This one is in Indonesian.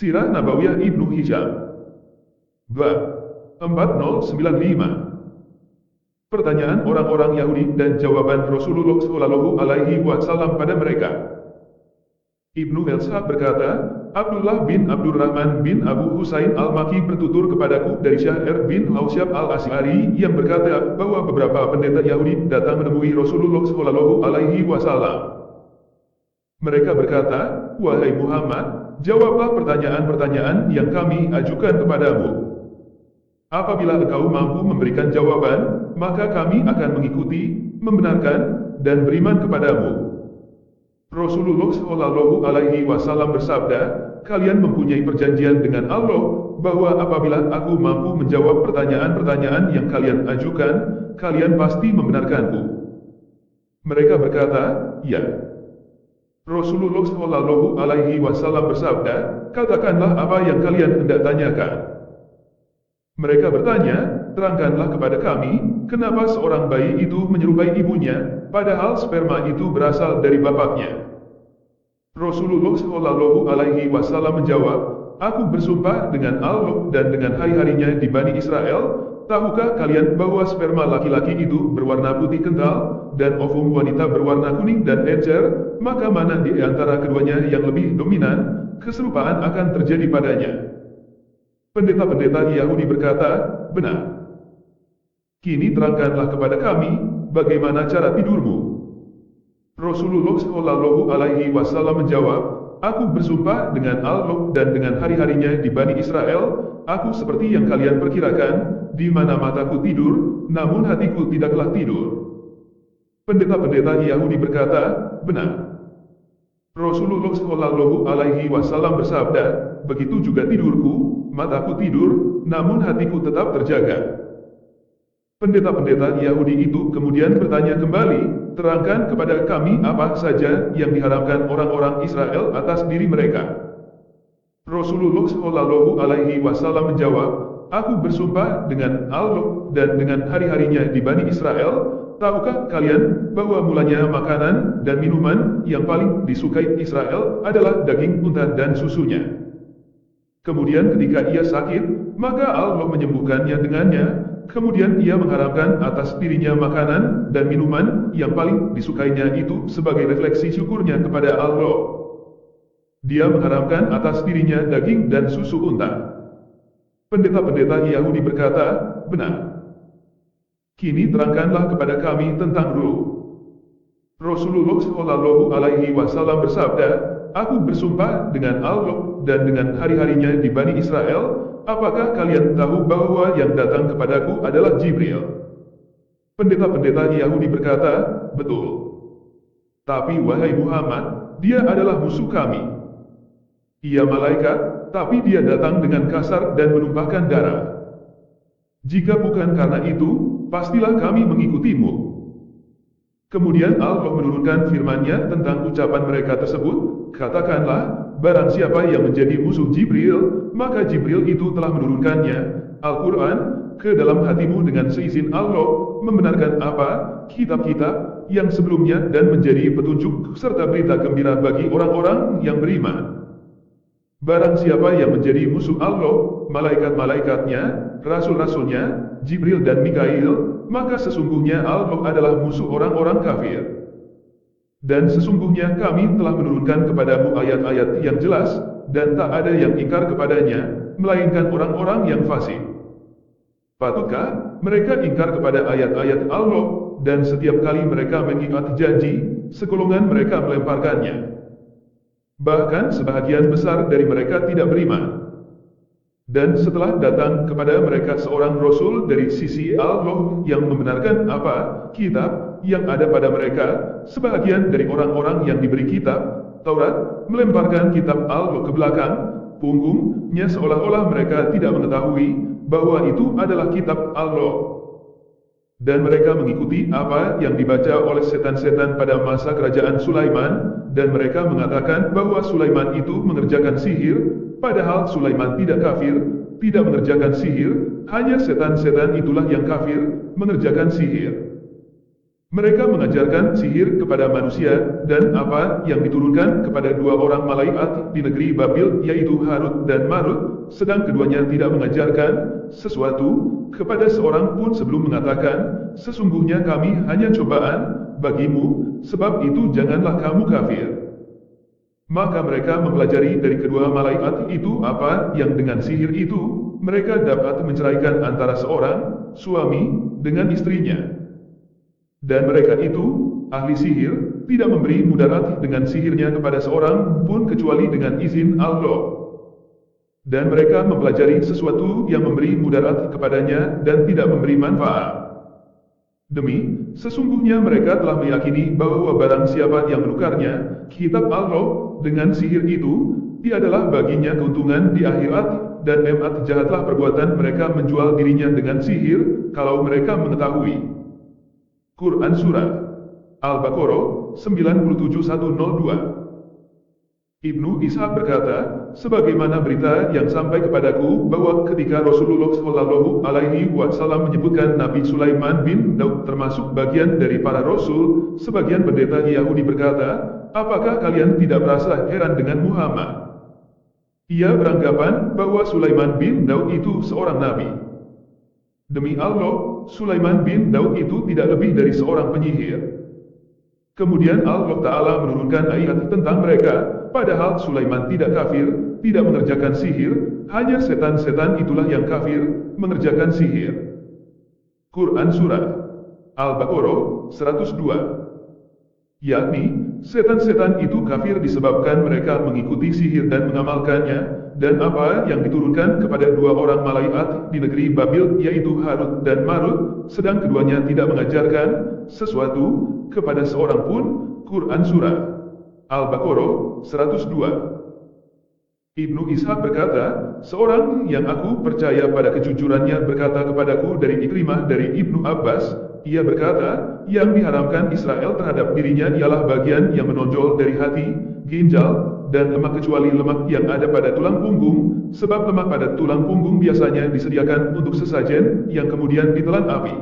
Sirah Nabawiyah Ibnu Hisham. Bab 4095. Pertanyaan orang-orang Yahudi dan jawaban Rasulullah Shallallahu Alaihi Wasallam pada mereka. Ibnu Elshab berkata, Abdullah bin Abdurrahman bin Abu Husain al-Maki bertutur kepadaku dari Syahr bin Hausyab al-Asy'ari yang berkata bahwa beberapa pendeta Yahudi datang menemui Rasulullah Shallallahu Alaihi Wasallam. Mereka berkata, wahai Muhammad, jawablah pertanyaan-pertanyaan yang kami ajukan kepadamu. Apabila engkau mampu memberikan jawaban, maka kami akan mengikuti, membenarkan, dan beriman kepadamu. Rasulullah Shallallahu Alaihi Wasallam bersabda, kalian mempunyai perjanjian dengan Allah, bahwa apabila aku mampu menjawab pertanyaan-pertanyaan yang kalian ajukan, kalian pasti membenarkanku. Mereka berkata, ya. Rasulullah Shallallahu Alaihi Wasallam bersabda, katakanlah apa yang kalian hendak tanyakan. Mereka bertanya, terangkanlah kepada kami, kenapa seorang bayi itu menyerupai ibunya, padahal sperma itu berasal dari bapaknya. Rasulullah Shallallahu Alaihi Wasallam menjawab, aku bersumpah dengan Allah dan dengan hari-harinya di Bani Israel, tahukah kalian bahwa sperma laki-laki itu berwarna putih kental, dan ovum wanita berwarna kuning dan encer, maka mana di antara keduanya yang lebih dominan, keserupaan akan terjadi padanya. Pendeta-pendeta Yahudi berkata, benar. Kini terangkanlah kepada kami, bagaimana cara tidurmu? Rasulullah Shallallahu Alaihi Wasallam menjawab, aku bersumpah dengan Allah dan dengan hari-harinya di Bani Israel, aku seperti yang kalian perkirakan, di mana mataku tidur, namun hatiku tidaklah tidur. Pendeta-pendeta Yahudi berkata, benar. Rasulullah Shallallahu Alaihi Wasallam bersabda, begitu juga tidurku, mataku tidur, namun hatiku tetap terjaga. Pendeta-pendeta Yahudi itu kemudian bertanya kembali, terangkan kepada kami apa saja yang diharamkan orang-orang Israel atas diri mereka. Rasulullah Shallallahu Alaihi Wasallam menjawab, aku bersumpah dengan Allah dan dengan hari-harinya di Bani Israel, tahukah kalian bahwa mulanya makanan dan minuman yang paling disukai Israel adalah daging unta dan susunya. Kemudian ketika ia sakit, maka Allah menyembuhkannya dengannya, kemudian ia mengharamkan atas dirinya makanan dan minuman yang paling disukainya itu sebagai refleksi syukurnya kepada Allah. Dia mengharamkan atas dirinya daging dan susu unta. Pendeta-pendeta Yahudi berkata, benar. Kini terangkanlah kepada kami tentang ruh. Rasulullah Shallallahu Alaihi Wasallam bersabda, aku bersumpah dengan Allah dan dengan hari-harinya di Bani Israel, apakah kalian tahu bahwa yang datang kepadaku adalah Jibril? Pendeta-pendeta Yahudi berkata, betul. Tapi wahai Muhammad, dia adalah musuh kami. Ia malaikat, tapi dia datang dengan kasar dan menumpahkan darah. Jika bukan karena itu, pastilah kami mengikutimu. Kemudian Allah menurunkan firman-Nya tentang ucapan mereka tersebut, katakanlah, barang siapa yang menjadi musuh Jibril, maka Jibril itu telah menurunkannya, Al-Quran, ke dalam hatimu dengan seizin Allah, membenarkan apa, kitab-kitab, yang sebelumnya dan menjadi petunjuk serta berita gembira bagi orang-orang yang beriman. Barang siapa yang menjadi musuh Allah, malaikat-malaikatnya, rasul-rasulnya, Jibril dan Mikail, maka sesungguhnya Allah adalah musuh orang-orang kafir. Dan sesungguhnya kami telah menurunkan kepadamu ayat-ayat yang jelas, dan tak ada yang ingkar kepadanya, melainkan orang-orang yang fasik. Patutkah mereka ingkar kepada ayat-ayat Allah, dan setiap kali mereka mengikat janji, segolongan mereka melemparkannya. Bahkan sebahagian besar dari mereka tidak beriman. Dan setelah datang kepada mereka seorang Rasul dari sisi Allah yang membenarkan apa, kitab, yang ada pada mereka, sebahagian dari orang-orang yang diberi kitab, Taurat, melemparkan kitab Allah ke belakang, punggungnya seolah-olah mereka tidak mengetahui, bahwa itu adalah kitab Allah. Dan mereka mengikuti apa yang dibaca oleh setan-setan pada masa kerajaan Sulaiman, dan mereka mengatakan bahwa Sulaiman itu mengerjakan sihir, padahal Sulaiman tidak kafir, tidak mengerjakan sihir, hanya setan-setan itulah yang kafir, mengerjakan sihir. Mereka mengajarkan sihir kepada manusia, dan apa yang diturunkan kepada dua orang malaikat di negeri Babil, yaitu Harut dan Marut, sedang keduanya tidak mengajarkan sesuatu kepada seorang pun sebelum mengatakan, sesungguhnya kami hanya cobaan bagimu, sebab itu janganlah kamu kafir. Maka mereka mempelajari dari kedua malaikat itu apa yang dengan sihir itu, mereka dapat menceraikan antara seorang suami dengan istrinya. Dan mereka itu, ahli sihir, tidak memberi mudarat dengan sihirnya kepada seorang pun kecuali dengan izin Allah. Dan mereka mempelajari sesuatu yang memberi mudarat kepadanya dan tidak memberi manfaat. Sesungguhnya mereka telah meyakini bahwa barang siapa yang menukarnya, kitab Allah, dengan sihir itu, tiadalah baginya keuntungan di akhirat, dan amat jahatlah perbuatan mereka menjual dirinya dengan sihir, kalau mereka mengetahui. Quran Surah Al-Baqarah 97:102. Ibnu Ishaq berkata, sebagaimana berita yang sampai kepadaku bahwa ketika Rasulullah Shallallahu Alaihi Wasallam menyebutkan Nabi Sulaiman bin Daud termasuk bagian dari para rasul, sebagian pendeta Yahudi berkata, apakah kalian tidak merasa heran dengan Muhammad? Ia beranggapan bahwa Sulaiman bin Daud itu seorang nabi. Demi Allah, Sulaiman bin Daud itu tidak lebih dari seorang penyihir. Kemudian Allah Ta'ala menurunkan ayat tentang mereka, padahal Sulaiman tidak kafir, tidak mengerjakan sihir, hanya setan-setan itulah yang kafir, mengerjakan sihir. Quran Surah Al-Baqarah 102. Yakni, setan-setan itu kafir disebabkan mereka mengikuti sihir dan mengamalkannya, dan apa yang diturunkan kepada dua orang malaikat di negeri Babil, yaitu Harut dan Marut, sedang keduanya tidak mengajarkan sesuatu kepada seorang pun. Quran Surah Al-Baqarah 102. Ibnu Ishaq berkata, seorang yang aku percaya pada kejujurannya berkata kepadaku dari Ikrimah dari Ibnu Abbas, ia berkata, yang diharamkan Israel terhadap dirinya ialah bagian yang menonjol dari hati, ginjal, dan lemak kecuali lemak yang ada pada tulang punggung, sebab lemak pada tulang punggung biasanya disediakan untuk sesajen yang kemudian ditelan api.